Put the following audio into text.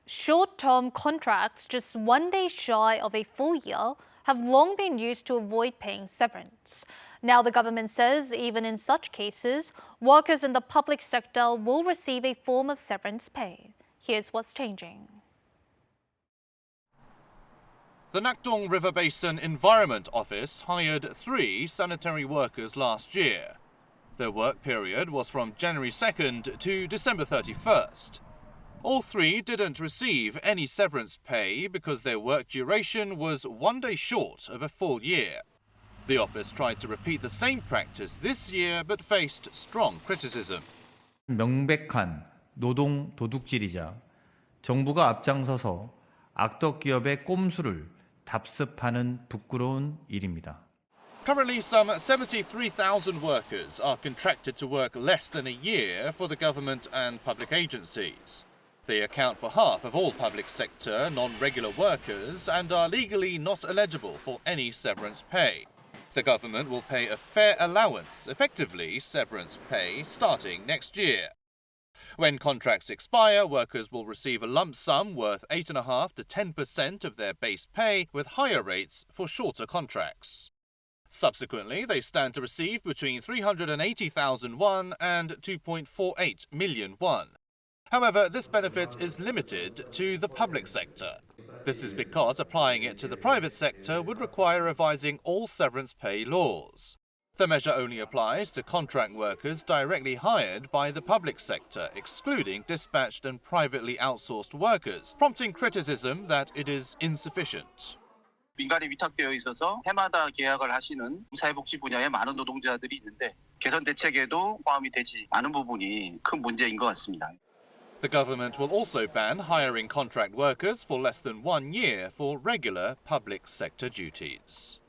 Short-term contracts just 1 day shy of a full year have long been used to avoid paying severance. Now the government says even in such cases, workers in the public sector will receive a form of severance pay. Here's what's changing. The Nakdong River Basin Environment Office hired 3 sanitary workers last year. Their work period was from January 2nd to December 31st. All 3 didn't receive any severance pay because their work duration was 1 day short of a full year. The office tried to repeat the same practice this year but faced strong criticism. 명백한 노동 도둑질이자 정부가 앞장서서 악덕 기업의 꼼수를 답습하는 부끄러운 일입니다. Currently, some 73,000 workers are contracted to work less than a year for the government and public agencies. They account for half of all public sector non-regular workers and are legally not eligible for any severance pay. The government will pay a fair allowance, effectively severance pay, starting next year. When contracts expire, workers will receive a lump sum worth 8.5% to 10% of their base pay, with higher rates for shorter contracts. Subsequently, they stand to receive between 380,000 won and 2.48 million won. However, this benefit is limited to the public sector. This is because applying it to the private sector would require revising all severance pay laws. The measure only applies to contract workers directly hired by the public sector, excluding dispatched and privately outsourced workers, prompting criticism that it is insufficient. 민간에 위탁되어 있어서 해마다 계약을 하시는 사회복지 분야의 많은 노동자들이 있는데 개선 대책에도 포함이 되지 않은 부분이 큰 문제인 것 같습니다. The government will also ban hiring contract workers for less than 1 year for regular public sector duties.